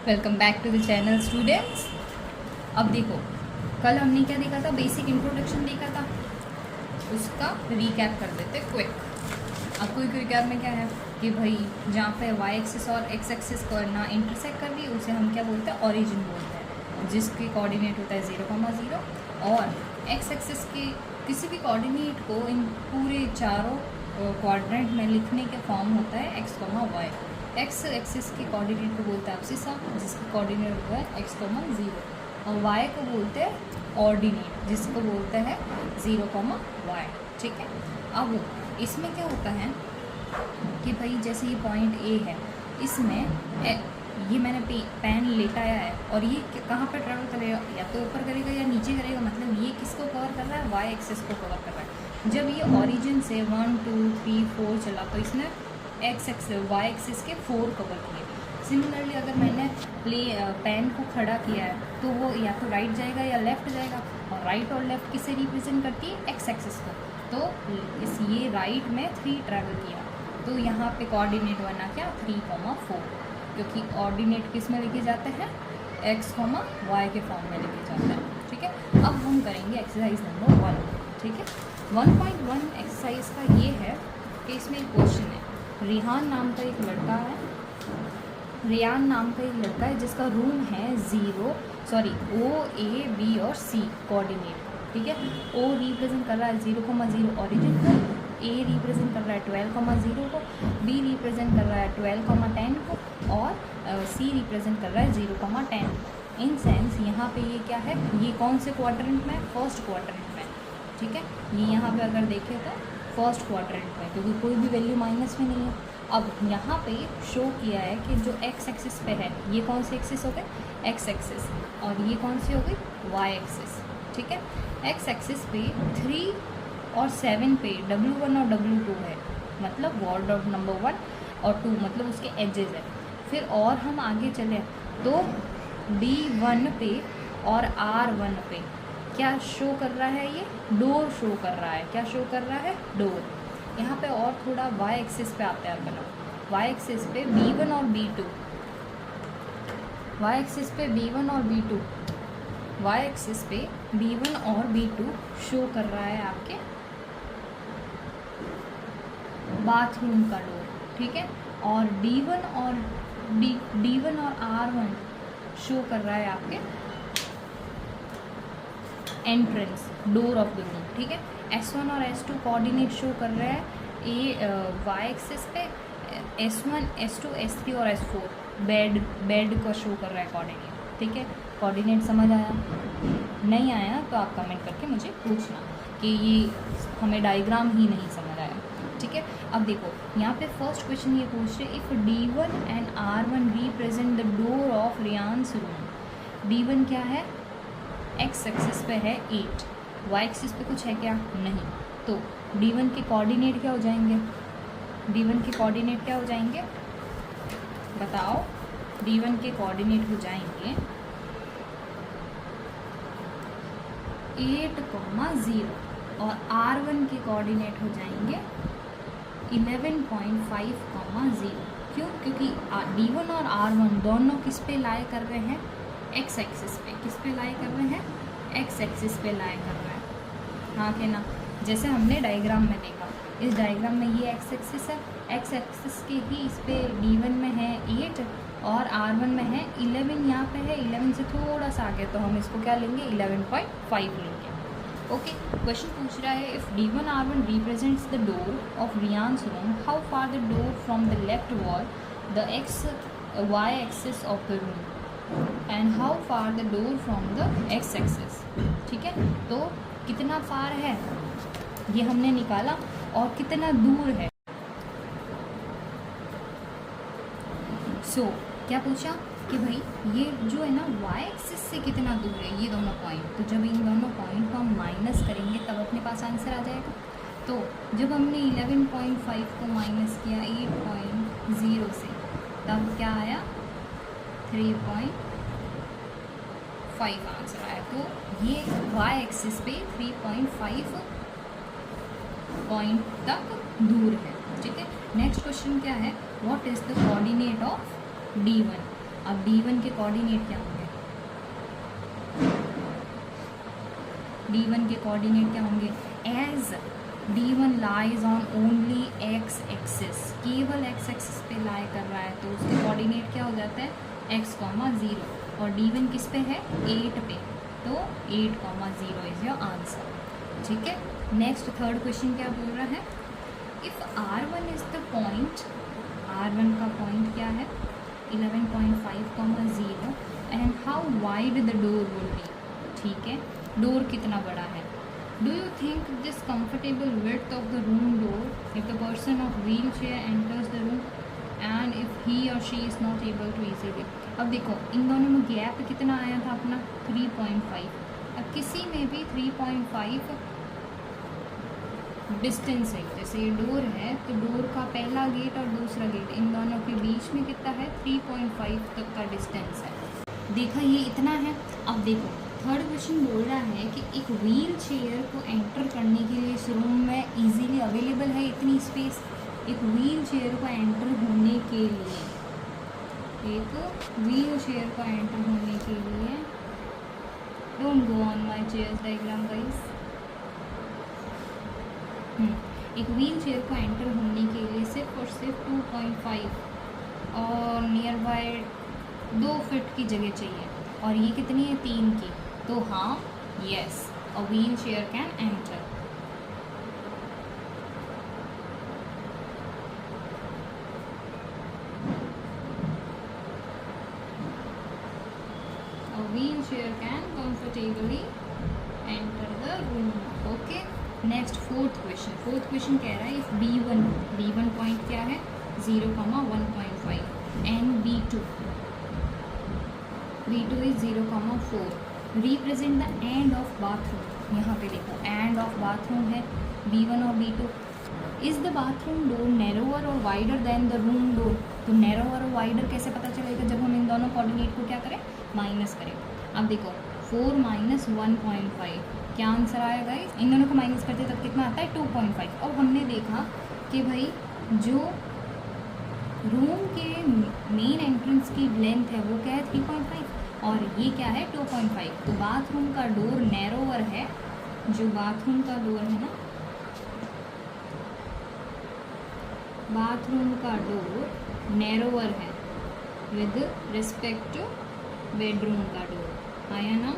Welcome back to the channel students. अब देखो, कल हमने क्या देखा था, बेसिक इंट्रोडक्शन देखा था, उसका रिकैप कर देते क्विक। अब क्विक रिकैप में क्या है कि भाई जहाँ पे वाई एक्सिस और एक्स एक्सिस करना इंटरसेक्ट कर रही है उसे हम क्या बोलते हैं, ओरिजिन बोलते हैं, जिसके कोऑर्डिनेट होता है 0,0 और एक्स एक्सिस के किसी भी कोऑर्डिनेट को इन पूरे चारों क्वाड्रेंट में लिखने के फॉर्म होता है x, y। एक्स एक्सिस के कोऑर्डिनेट को बोलते हैं एब्सिसा, जिसका कोऑर्डिनेट होता है x, 0 और y को बोलते हैं ऑर्डिनेट, जिसको बोलते हैं 0, y। ठीक है। अब इसमें क्या होता है कि भाई जैसे ये पॉइंट A है, इसमें ये मैंने पेन लेटाया है और ये कहाँ पर ट्रैवल करेगा, या तो ऊपर करेगा या नीचे करेगा, मतलब ये किसको कवर कर रहा है, वाई एक्सिस को कवर कर रहा है। जब ये ओरिजिन से 1, 2, 3, 4 चला तो इसने एक्स एक्सिस वाई एक्सिस के 4 कवर किए। सिमिलरली अगर मैंने पेन को खड़ा किया है तो वो या तो राइट जाएगा या लेफ्ट जाएगा, और राइट और लेफ्ट किसे रिप्रेजेंट करती है, एक्स एक्सिस को। तो ये राइट में 3 ट्रैवल किया, तो यहाँ पे कोऑर्डिनेट बना क्या, 3, 4, क्योंकि ऑर्डिनेट किस में लेके जाते हैं, x, y के फॉर्म में लेके जाते हैं। ठीक है। अब हम करेंगे एक्सरसाइज नंबर 1। ठीक है। 1.1 एक्सरसाइज का ये है कि इसमें एक क्वेश्चन है, रिहान नाम का एक लड़का है, जिसका रूम है O, A, B और C कोऑर्डिनेट। ठीक है। O रिप्रेजेंट कर रहा है 0,0 ऑरिजिन को, A रिप्रेजेंट कर रहा है 12,0 को, B रिप्रेजेंट कर रहा है 12,10 को और C रिप्रेजेंट कर रहा है 0,10। इन सेंस यहाँ पे ये क्या है, ये कौन से क्वाड्रेंट में, फर्स्ट क्वाड्रेंट में। ठीक है। ये यहाँ पे अगर देखें तो फर्स्ट क्वाड्रेंट में, क्योंकि कोई भी वैल्यू माइनस में नहीं है। अब यहाँ पे शो किया है कि जो एक्स एक्सिस पे है, ये कौन सी एक्सिस हो गई, एक्स एक्सिस, और ये कौन सी हो गई, वाई एक्सिस। ठीक है। एक्स एक्सिस पे 3 और 7 पे W1 और W2 है, मतलब वर्ड ऑफ नंबर 1 और 2 मतलब उसके एजेस है। फिर और हम आगे चले तो D1 पे और R1 पे क्या शो कर रहा है, ये डोर शो कर रहा है। क्या शो कर रहा है, डोर। यहाँ पे और थोड़ा वाई एक्सिस पे आते हैं अपन, वाई एक्सिस पे B1 और B2, वाई एक्सिस पे B1 और B2, वाई एक्सिस पे B1 और B2 शो कर रहा है आपके बाथरूम का डोर। ठीक है। और D1 और R1 शो कर रहा है आपके entrance, door of the room. ठीक है। S1 और S2 कोऑर्डिनेट शो कर रहे हैं वाई एक्सिस पे, S1, S2, S3 और S4 बेड को शो कर रहा है कोऑर्डिनेट। ठीक है। कोऑर्डिनेट समझ आया? नहीं आया तो आप कमेंट करके मुझे पूछना कि ये हमें डायग्राम ही नहीं समझ आया। ठीक है। अब देखो यहाँ पे फर्स्ट क्वेश्चन ये पूछ रहे, if D1 and R1 represent the door of Rian's room. D1 क्या है, एक्स एक्सिस पे है 8, वाई एक्सिस पे कुछ है क्या, नहीं। तो D1 के कोऑर्डिनेट क्या हो जाएंगे, D1 के कोऑर्डिनेट क्या हो जाएंगे, बताओ। D1 के कोऑर्डिनेट हो जाएंगे 8,0 और R1 के कोऑर्डिनेट हो जाएंगे 11.5,0। क्यों? क्योंकि D1 और R1 दोनों किस पे लाई कर रहे हैं, एक्स एक्सिस पे। किस पे लाई कर रहे हैं, एक्स एक्सिस पे लाई कर रहे हैं। हाँ कि ना, जैसे हमने डायग्राम में देखा, इस डायग्राम में ये एक्स एक्सिस है, एक्स एक्सिस के ही इस पे D1 में है 8 और R1 में है 11, यहाँ पे है 11 से थोड़ा सा आगे, तो हम इसको क्या लेंगे, 11.5 लेंगे। ओके। क्वेश्चन पूछ रहा है, if D1 R1 represents the door of Rian's room, how far the door from the left wall the y axis of the room and how far the door from the X axis. ठीक है। तो कितना फार है ये हमने निकाला और कितना दूर है। क्या पूछा कि भाई ये जो है ना y एक्सिस से कितना दूर है ये दोनों पॉइंट। तो जब इन दोनों पॉइंट को हम माइनस करेंगे तब अपने पास आंसर आ जाएगा। तो जब हमने 11.5 को माइनस किया 8.0 से, तब क्या आया, 3.5 आंसर आया। तो ये y एक्सिस पे 3.5 पॉइंट तक दूर है। ठीक है। नेक्स्ट क्वेश्चन क्या है, what is the coordinate of D1। अब D1 के कोऑर्डिनेट क्या होंगे? D1 के कोऑर्डिनेट क्या होंगे? As D1 lies on only x axis, केवल x एक्सिस पे लाई कर रहा है, तो उसके कोऑर्डिनेट क्या हो जाता है? x, 0, और D1 किस पे है? 8 पे, तो 8, 0 इज योर आंसर। ठीक है। नेक्स्ट थर्ड क्वेश्चन क्या बोल रहा है? If R1 is the point, R1 का पॉइंट क्या है? 11.5, 0, and how wide the door will be. ठीक है, डोर कितना बड़ा है? Do you think this comfortable width of the room door if the person of wheel chair enters the room and if he or she is not able to easily. अब देखो इन दोनों में gap कितना आया था अपना? 3.5। अब किसी में भी 3.5 डिस्टेंस है, जैसे ये डोर है तो डोर का पहला गेट और दूसरा गेट, इन दोनों के बीच में कितना है? 3.5 तक का डिस्टेंस है। देखा ये इतना है। अब देखो थर्ड क्वेश्चन बोल रहा है कि एक व्हील चेयर को एंटर करने के लिए इस रूम में इजीली अवेलेबल है इतनी स्पेस। एक व्हील चेयर को एंटर होने के लिए, एक व्हील चेयर को एंटर होने के लिए, don't go on my chairs diagram guys. एक व्हील चेयर को एंटर होने के लिए सिर्फ और सिर्फ 2.5 और नियर बाय 2 फीट की जगह चाहिए, और ये कितनी है? 3 की। तो हाँ, yes, a wheel chair can enter. A wheelchair can comfortably enter the room. Okay. Next fourth question कह रहा है इफ B1 पॉइंट क्या है? 0, 1.5 and B2 is 0, 4। Represent the end of bathroom. यहाँ पे देखो एंड ऑफ बाथरूम है B1 और B2। Is the bathroom door narrower और wider than the room door. तो नैरोअर और वाइडर कैसे पता चलेगा? जब हम इन दोनों कोऑर्डिनेट को क्या करें? माइनस करें। अब देखो 4 - 1.5 क्या आंसर आएगा? इन दोनों को माइनस करते तब कितना आता है? 2.5। और हमने देखा कि भाई जो रूम के मेन एंट्रेंस की लेंथ है वो क्या है? 3.5, और ये क्या है? 2.5। तो बाथरूम का डोर नैरोअर है, जो बाथरूम का डोर है ना, बाथरूम का डोर नैरोअर है विद रिस्पेक्ट टू बेडरूम का डोर। आया ना?